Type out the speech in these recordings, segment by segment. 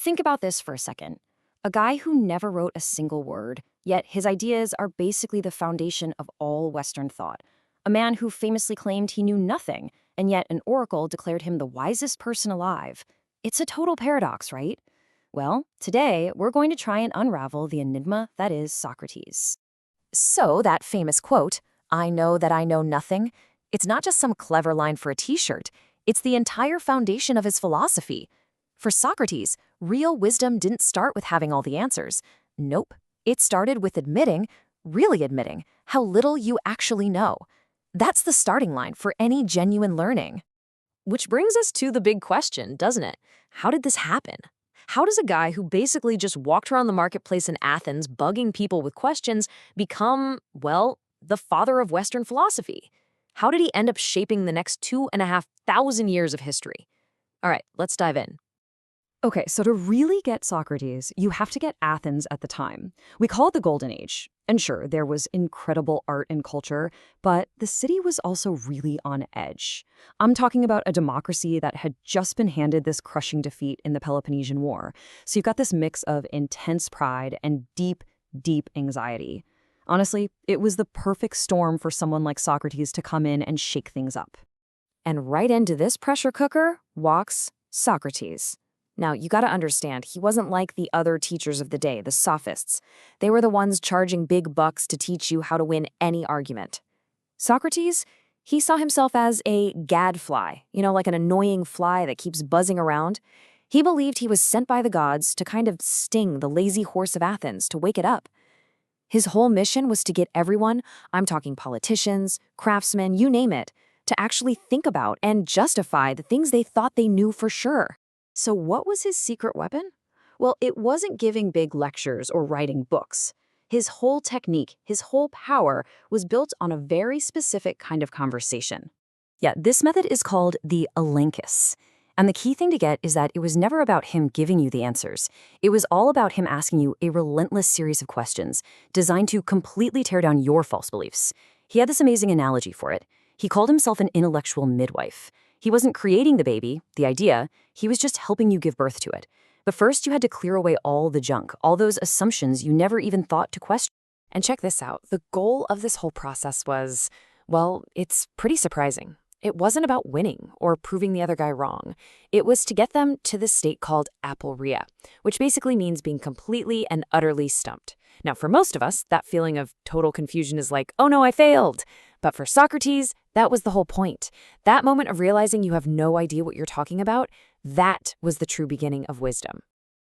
Think about this for a second. A guy who never wrote a single word, yet his ideas are basically the foundation of all Western thought. A man who famously claimed he knew nothing, and yet an oracle declared him the wisest person alive. It's a total paradox, right? Well, today we're going to try and unravel the enigma that is Socrates. So, that famous quote, "I know that I know nothing," it's not just some clever line for a t-shirt, it's the entire foundation of his philosophy. For Socrates, real wisdom didn't start with having all the answers. Nope. It started with admitting, really admitting, how little you actually know. That's the starting line for any genuine learning. Which brings us to the big question, doesn't it? How did this happen? How does a guy who basically just walked around the marketplace in Athens bugging people with questions become, well, the father of Western philosophy? How did he end up shaping the next 2,500 years of history? All right, let's dive in. Okay, so to really get Socrates, you have to get Athens at the time. We call it the Golden Age. And sure, there was incredible art and culture, but the city was also really on edge. I'm talking about a democracy that had just been handed this crushing defeat in the Peloponnesian War. So you've got this mix of intense pride and deep, deep anxiety. Honestly, it was the perfect storm for someone like Socrates to come in and shake things up. And right into this pressure cooker walks Socrates. Now, you gotta understand, he wasn't like the other teachers of the day, the sophists. They were the ones charging big bucks to teach you how to win any argument. Socrates, he saw himself as a gadfly, like an annoying fly that keeps buzzing around. He believed he was sent by the gods to kind of sting the lazy horse of Athens, to wake it up. His whole mission was to get everyone, I'm talking politicians, craftsmen, you name it, to actually think about and justify the things they thought they knew for sure. So what was his secret weapon? Well, it wasn't giving big lectures or writing books. His whole technique, his whole power, was built on a very specific kind of conversation. Yeah, this method is called the elenchus. And the key thing to get is that it was never about him giving you the answers. It was all about him asking you a relentless series of questions designed to completely tear down your false beliefs. He had this amazing analogy for it. He called himself an intellectual midwife. He wasn't creating the baby, the idea, he was just helping you give birth to it. But first you had to clear away all the junk, all those assumptions you never even thought to question. And check this out, the goal of this whole process was, well, it's pretty surprising. It wasn't about winning or proving the other guy wrong. It was to get them to this state called aporia, which basically means being completely and utterly stumped. Now, for most of us, that feeling of total confusion is like, oh no, I failed. But for Socrates, that was the whole point. That moment of realizing you have no idea what you're talking about, that was the true beginning of wisdom.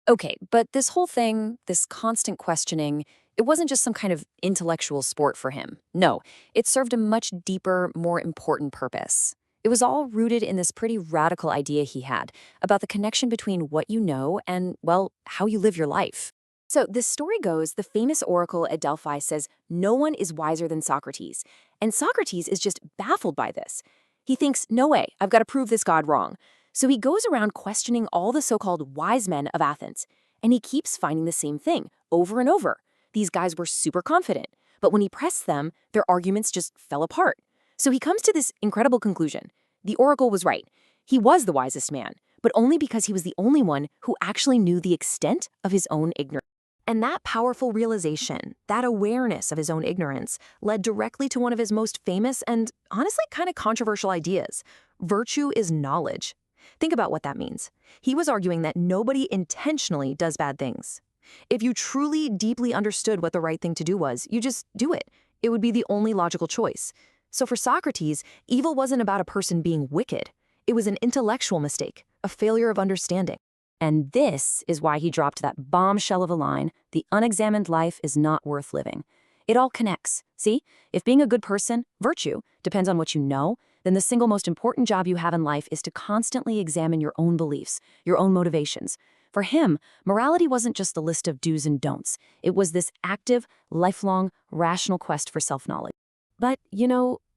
Okay, but this whole thing, this constant questioning, it wasn't just some kind of intellectual sport for him. No, it served a much deeper, more important purpose. It was all rooted in this pretty radical idea he had about the connection between what you know and, well, how you live your life. So this story goes, the famous oracle at Delphi says, no one is wiser than Socrates. And Socrates is just baffled by this. He thinks, no way, I've got to prove this god wrong. So he goes around questioning all the so-called wise men of Athens. And he keeps finding the same thing over and over. These guys were super confident, but when he pressed them, their arguments just fell apart. So he comes to this incredible conclusion. The oracle was right. He was the wisest man, but only because he was the only one who actually knew the extent of his own ignorance. And that powerful realization, that awareness of his own ignorance, led directly to one of his most famous and honestly kind of controversial ideas. Virtue is knowledge. Think about what that means. He was arguing that nobody intentionally does bad things. If you truly, deeply understood what the right thing to do was, you just do it. It would be the only logical choice. So for Socrates, evil wasn't about a person being wicked. It was an intellectual mistake, a failure of understanding. And this is why he dropped that bombshell of a line, the unexamined life is not worth living. It all connects. See, if being a good person, virtue, depends on what you know, then the single most important job you have in life is to constantly examine your own beliefs, your own motivations. For him, morality wasn't just a list of do's and don'ts. It was this active, lifelong, rational quest for self-knowledge. But,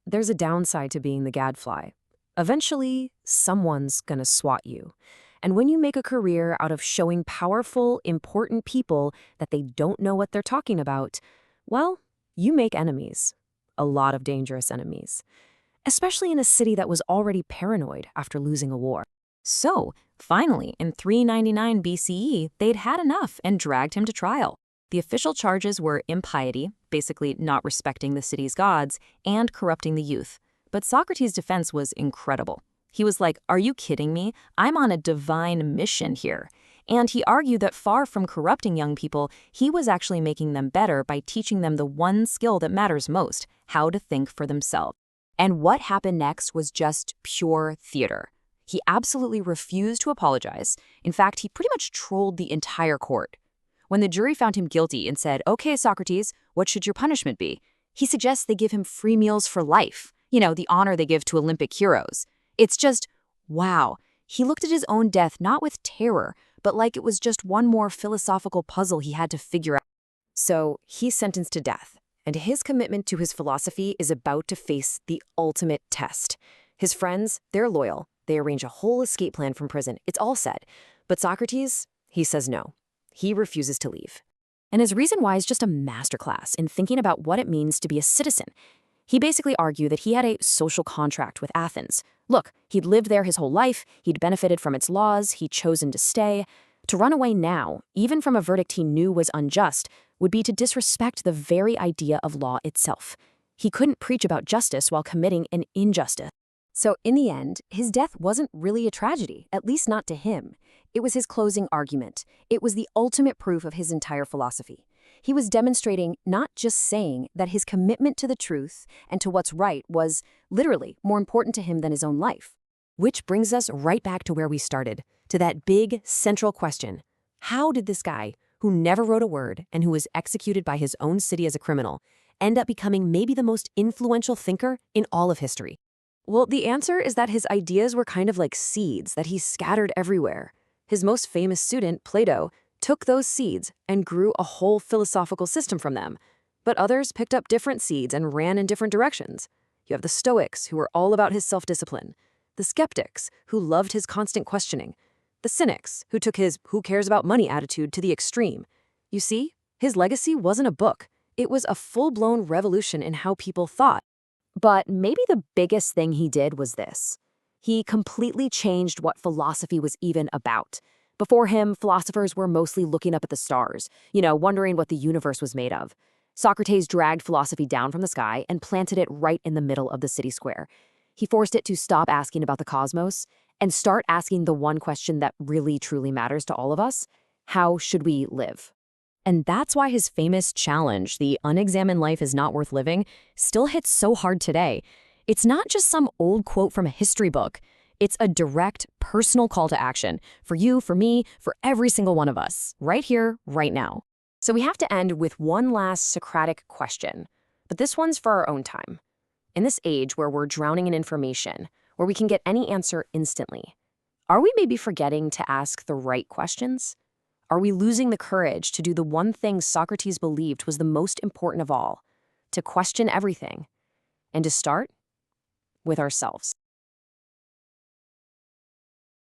there's a downside to being the gadfly. Eventually, someone's gonna swat you. And when you make a career out of showing powerful, important people that they don't know what they're talking about, well, you make enemies. A lot of dangerous enemies. Especially in a city that was already paranoid after losing a war. So, finally, in 399 BCE, they'd had enough and dragged him to trial. The official charges were impiety, basically not respecting the city's gods, and corrupting the youth. But Socrates' defense was incredible. He was like, "Are you kidding me? I'm on a divine mission here." And he argued that far from corrupting young people, he was actually making them better by teaching them the one skill that matters most, how to think for themselves. And what happened next was just pure theater. He absolutely refused to apologize. In fact, he pretty much trolled the entire court. When the jury found him guilty and said, "Okay, Socrates, what should your punishment be?" he suggests they give him free meals for life. You know, the honor they give to Olympic heroes. It's just, wow. He looked at his own death not with terror, but like it was just one more philosophical puzzle he had to figure out. So he's sentenced to death, and his commitment to his philosophy is about to face the ultimate test. His friends, they're loyal. They arrange a whole escape plan from prison. It's all set. But Socrates, he says no. He refuses to leave. And his reason why is just a masterclass in thinking about what it means to be a citizen. He basically argued that he had a social contract with Athens. Look, he'd lived there his whole life, he'd benefited from its laws, he'd chosen to stay. To run away now, even from a verdict he knew was unjust, would be to disrespect the very idea of law itself. He couldn't preach about justice while committing an injustice. So in the end, his death wasn't really a tragedy, at least not to him. It was his closing argument. It was the ultimate proof of his entire philosophy. He was demonstrating, not just saying, that his commitment to the truth and to what's right was, literally, more important to him than his own life. Which brings us right back to where we started, to that big, central question. How did this guy, who never wrote a word and who was executed by his own city as a criminal, end up becoming maybe the most influential thinker in all of history? Well, the answer is that his ideas were kind of like seeds that he scattered everywhere. His most famous student, Plato, took those seeds and grew a whole philosophical system from them. But others picked up different seeds and ran in different directions. You have the Stoics, who were all about his self-discipline. The skeptics, who loved his constant questioning. The cynics, who took his who cares about money attitude to the extreme. You see, his legacy wasn't a book. It was a full-blown revolution in how people thought. But maybe the biggest thing he did was this. He completely changed what philosophy was even about. Before him, philosophers were mostly looking up at the stars, wondering what the universe was made of. Socrates dragged philosophy down from the sky and planted it right in the middle of the city square. He forced it to stop asking about the cosmos and start asking the one question that really truly matters to all of us: how should we live? And that's why his famous challenge, the unexamined life is not worth living, still hits so hard today. It's not just some old quote from a history book. It's a direct, personal call to action for you, for me, for every single one of us, right here, right now. So we have to end with one last Socratic question, but this one's for our own time. In this age where we're drowning in information, where we can get any answer instantly, are we maybe forgetting to ask the right questions? Are we losing the courage to do the one thing Socrates believed was the most important of all, to question everything, and to start with ourselves?